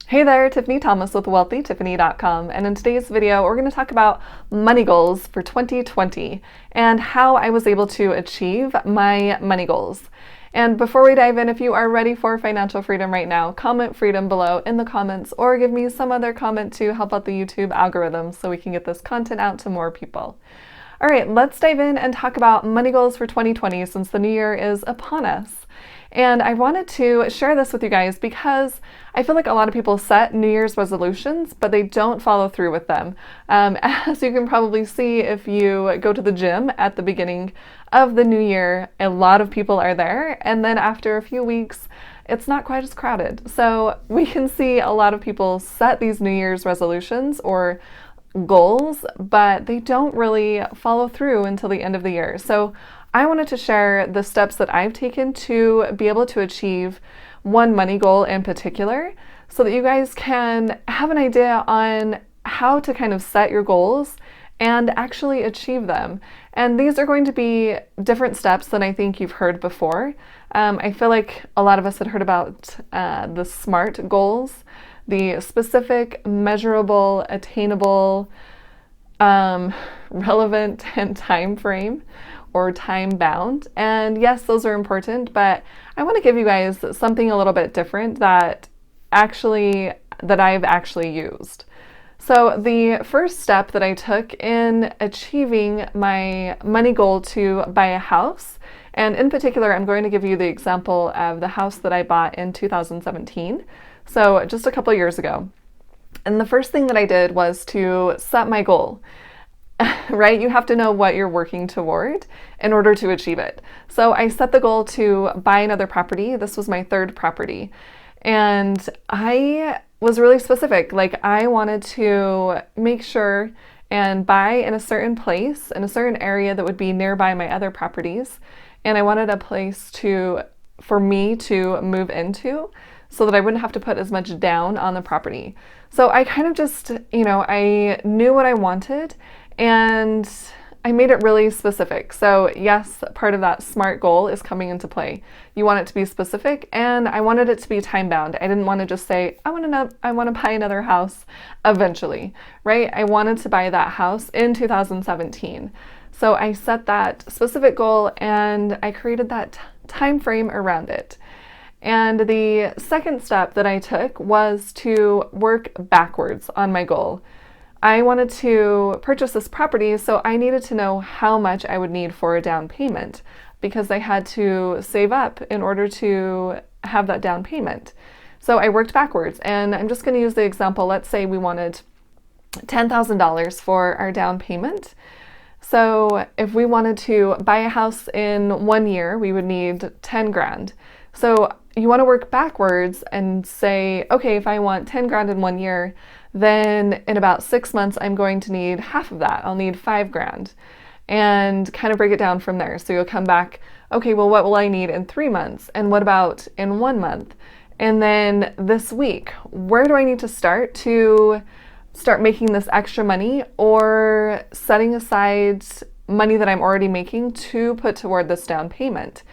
Hey there, Tiffany Thomas with wealthytiffany.com, and in today's video we're going to talk about money goals for 2020 and how I was able to achieve my money goals. And before we dive in, if you are ready for financial freedom right now, comment freedom below in the comments or give me some other comment to help out the YouTube algorithm so we can get this content out to more people. All right, let's dive in and talk about money goals for 2020 since the new year is upon us. And I wanted to share this with you guys because I feel like a lot of people set New Year's resolutions, but they don't follow through with them. As you can probably see, if you go to the gym at the beginning of the new year, a lot of people are there. And then after a few weeks, it's not quite as crowded. So we can see a lot of people set these New Year's resolutions or goals, but they don't really follow through until the end of the year. So I wanted to share the steps that I've taken to be able to achieve one money goal in particular so that you guys can have an idea on how to kind of set your goals and actually achieve them. And these are going to be different steps than I think you've heard before. I feel like a lot of us had heard about the SMART goals, the specific, measurable, attainable, relevant, and time frame or time bound. And yes, those are important, but I want to give you guys something a little bit different that I've actually used. So the first step that I took in achieving my money goal to buy a house, and in particular, I'm going to give you the example of the house that I bought in 2017. So just a couple years ago. And the first thing that I did was to set my goal. Right? You have to know what you're working toward in order to achieve it. So I set the goal to buy another property. This was my third property. And I was really specific. Like, I wanted to make sure and buy in a certain place, in a certain area that would be nearby my other properties. And I wanted a place for me to move into so that I wouldn't have to put as much down on the property. So I kind of just, I knew what I wanted and I made it really specific. So yes, part of that SMART goal is coming into play. You want it to be specific, and I wanted it to be time bound. I didn't want to just say, I want to buy another house eventually, right? I wanted to buy that house in 2017. So I set that specific goal and I created that time frame around it. And the second step that I took was to work backwards on my goal. I wanted to purchase this property, so I needed to know how much I would need for a down payment because I had to save up in order to have that down payment. So I worked backwards, and I'm just going to use the example. Let's say we wanted $10,000 for our down payment. So if we wanted to buy a house in 1 year, we would need 10 grand. So you want to work backwards and say, okay, if I want 10 grand in 1 year, then in about 6 months, I'm going to need half of that. I'll need 5 grand and kind of break it down from there. So you'll come back, okay, well, what will I need in 3 months? And what about in 1 month? And then this week, where do I need to start making this extra money or setting aside money that I'm already making to put toward this down payment?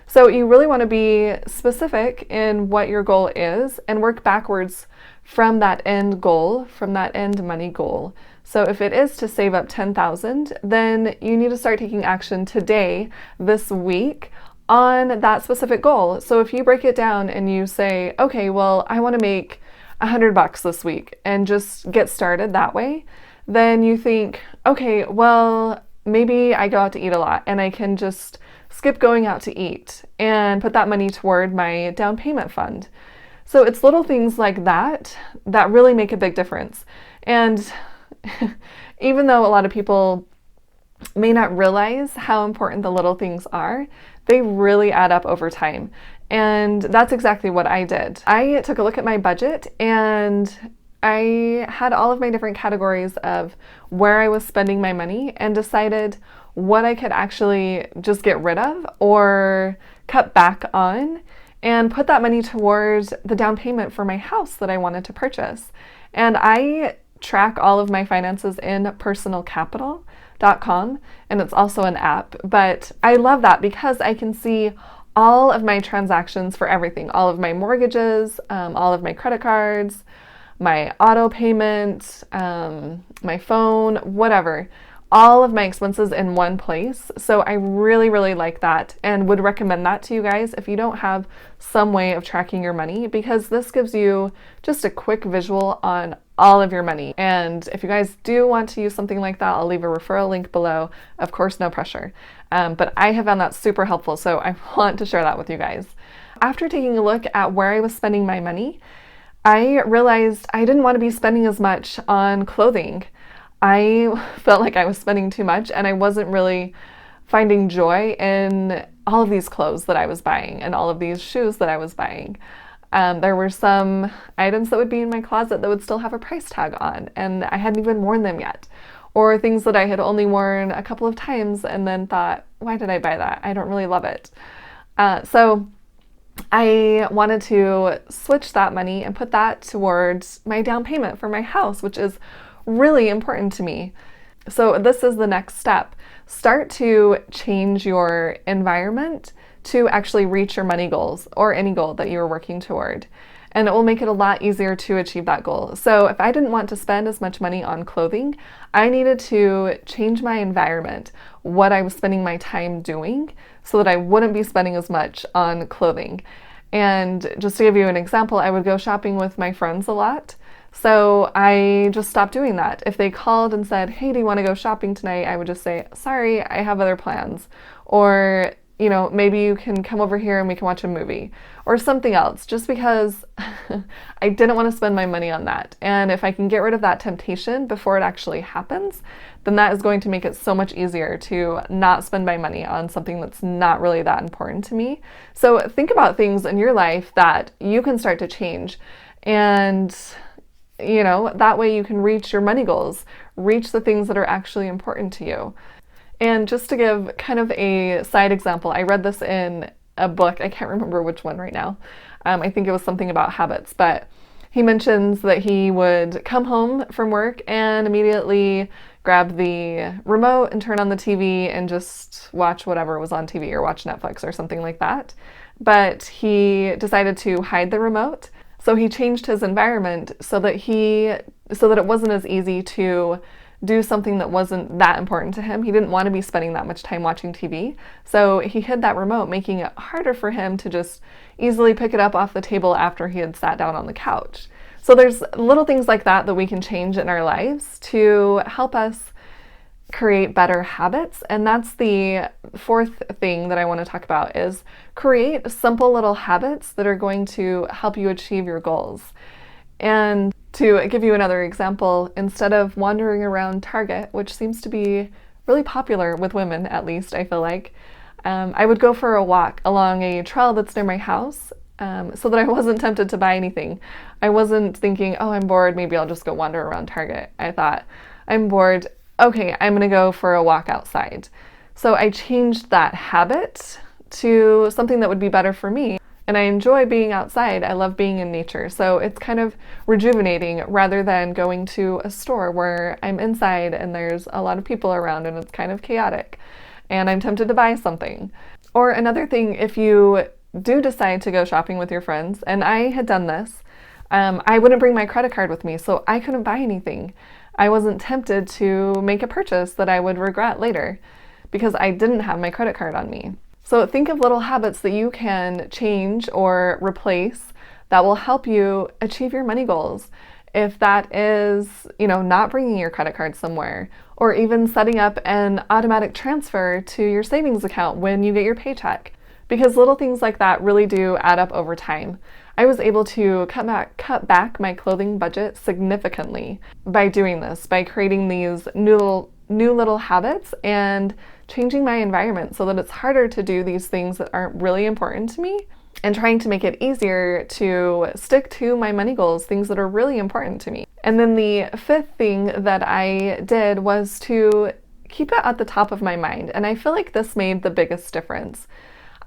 So you really want to be specific in what your goal is and work backwards from that end goal, from that end money goal. So if it is to save up $10,000, then you need to start taking action today, this week, on that specific goal. So if you break it down and you say, okay, well, I want to make $100 this week and just get started that way, then you think, okay, well, maybe I go out to eat a lot and I can just skip going out to eat and put that money toward my down payment fund. So it's little things like that that really make a big difference. And even though a lot of people may not realize how important the little things are, they really add up over time. And that's exactly what I did. I took a look at my budget and I had all of my different categories of where I was spending my money and decided what I could actually just get rid of or cut back on and put that money towards the down payment for my house that I wanted to purchase. And I track all of my finances in personalcapital.com, and it's also an app. But I love that because I can see all of my transactions for everything, all of my mortgages, all of my credit cards, my auto payment, my phone, whatever, all of my expenses in one place. So I really, really like that and would recommend that to you guys if you don't have some way of tracking your money, because this gives you just a quick visual on all of your money. And if you guys do want to use something like that, I'll leave a referral link below. Of course, no pressure. But I have found that super helpful, so I want to share that with you guys. After taking a look at where I was spending my money, I realized I didn't want to be spending as much on clothing. I felt like I was spending too much and I wasn't really finding joy in all of these clothes that I was buying and all of these shoes that I was buying. There were some items that would be in my closet that would still have a price tag on, and I hadn't even worn them yet. Or things that I had only worn a couple of times and then thought, why did I buy that? I don't really love it. So I wanted to switch that money and put that towards my down payment for my house, which is really important to me. So this is the next step. Start to change your environment to actually reach your money goals or any goal that you're working toward. And it will make it a lot easier to achieve that goal. So if I didn't want to spend as much money on clothing, I needed to change my environment, what I was spending my time doing, so that I wouldn't be spending as much on clothing. And just to give you an example, I would go shopping with my friends a lot. So I just stopped doing that. If they called and said, hey, do you want to go shopping tonight? I would just say, sorry, I have other plans. Or, maybe you can come over here and we can watch a movie or something else, just because I didn't want to spend my money on that. And if I can get rid of that temptation before it actually happens, then that is going to make it so much easier to not spend my money on something that's not really that important to me. So think about things in your life that you can start to change, and that way you can reach your money goals, reach the things that are actually important to you. And just to give kind of a side example, I read this in a book. I can't remember which one right now. I think it was something about habits, but he mentions that he would come home from work and immediately grab the remote and turn on the TV and just watch whatever was on TV or watch Netflix or something like that. But he decided to hide the remote. So he changed his environment so that it wasn't as easy to do something that wasn't that important to him. He didn't want to be spending that much time watching TV. So he hid that remote, making it harder for him to just easily pick it up off the table after he had sat down on the couch. So there's little things like that that we can change in our lives to help us create better habits. And that's the fourth thing that I want to talk about, is create simple little habits that are going to help you achieve your goals. And to give you another example, instead of wandering around Target, which seems to be really popular with women, at least I feel like, I would go for a walk along a trail that's near my house, so that I wasn't tempted to buy anything. I wasn't thinking, oh, I'm bored, maybe I'll just go wander around Target. I thought, I'm bored, okay, I'm gonna go for a walk outside. So I changed that habit to something that would be better for me. And I enjoy being outside. I love being in nature. So it's kind of rejuvenating rather than going to a store where I'm inside and there's a lot of people around and it's kind of chaotic and I'm tempted to buy something. Or another thing, if you do decide to go shopping with your friends, and I had done this, I wouldn't bring my credit card with me, so I couldn't buy anything. I wasn't tempted to make a purchase that I would regret later because I didn't have my credit card on me. So think of little habits that you can change or replace that will help you achieve your money goals. If that is, not bringing your credit card somewhere, or even setting up an automatic transfer to your savings account when you get your paycheck, because little things like that really do add up over time. I was able to cut back my clothing budget significantly by doing this, by creating these new little habits and changing my environment so that it's harder to do these things that aren't really important to me, and trying to make it easier to stick to my money goals, things that are really important to me. And then the fifth thing that I did was to keep it at the top of my mind. And I feel like this made the biggest difference.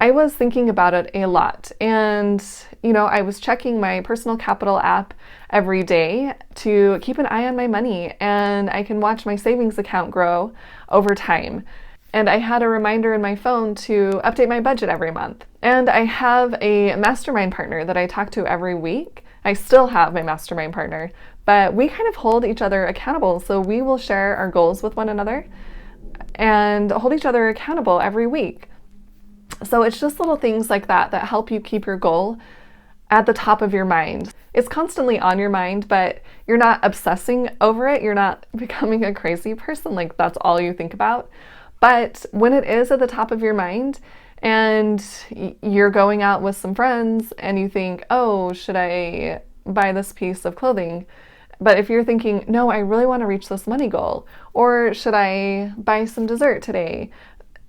I was thinking about it a lot, and I was checking my personal capital app every day to keep an eye on my money, and I can watch my savings account grow over time. And I had a reminder in my phone to update my budget every month. And I have a mastermind partner that I talk to every week. I still have my mastermind partner, but we kind of hold each other accountable. So we will share our goals with one another and hold each other accountable every week. So it's just little things like that that help you keep your goal at the top of your mind. It's constantly on your mind, but you're not obsessing over it. You're not becoming a crazy person, like that's all you think about. But when it is at the top of your mind and you're going out with some friends and you think, oh, should I buy this piece of clothing? But if you're thinking, no, I really want to reach this money goal, or should I buy some dessert today?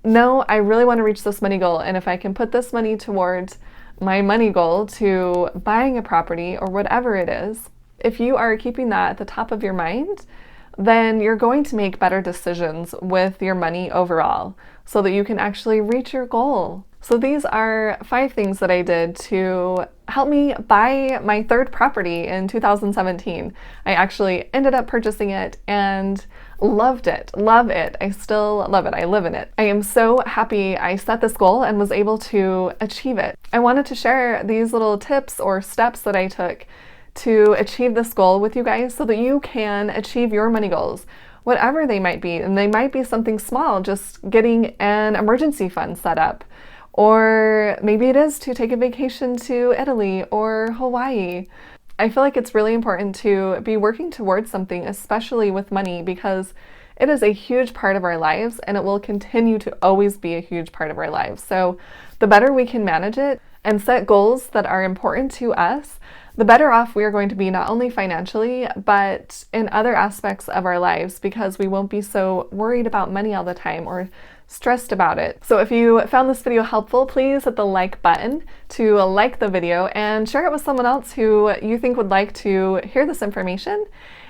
No, I really want to reach this money goal. And if I can put this money towards my money goal to buying a property or whatever it is, if you are keeping that at the top of your mind, then you're going to make better decisions with your money overall so that you can actually reach your goal. So these are 5 things that I did to help me buy my 3rd property in 2017. I actually ended up purchasing it and loved it. Love it. I still love it. I live in it. I am so happy I set this goal and was able to achieve it. I wanted to share these little tips or steps that I took to achieve this goal with you guys so that you can achieve your money goals, whatever they might be. And they might be something small, just getting an emergency fund set up. Or maybe it is to take a vacation to Italy or Hawaii. I feel like it's really important to be working towards something, especially with money, because it is a huge part of our lives and it will continue to always be a huge part of our lives. So the better we can manage it and set goals that are important to us, the better off we are going to be, not only financially, but in other aspects of our lives, because we won't be so worried about money all the time or stressed about it. So if you found this video helpful, please hit the like button to like the video and share it with someone else who you think would like to hear this information.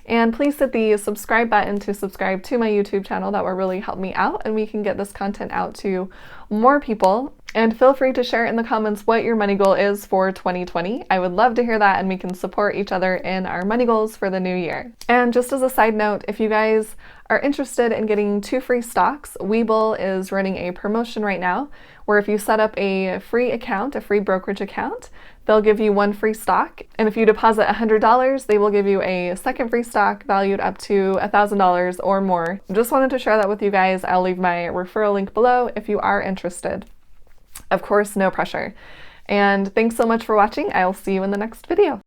And please hit the subscribe button to subscribe to my YouTube channel. That will really help me out and we can get this content out to more people. And feel free to share in the comments what your money goal is for 2020. I would love to hear that and we can support each other in our money goals for the new year. And just as a side note, if you guys are interested in getting 2 free stocks, Webull is running a promotion right now where if you set up a free account, a free brokerage account, they'll give you 1 free stock. And if you deposit $100, they will give you a 2nd free stock valued up to $1,000 or more. Just wanted to share that with you guys. I'll leave my referral link below if you are interested. Of course, no pressure. And thanks so much for watching. I'll see you in the next video.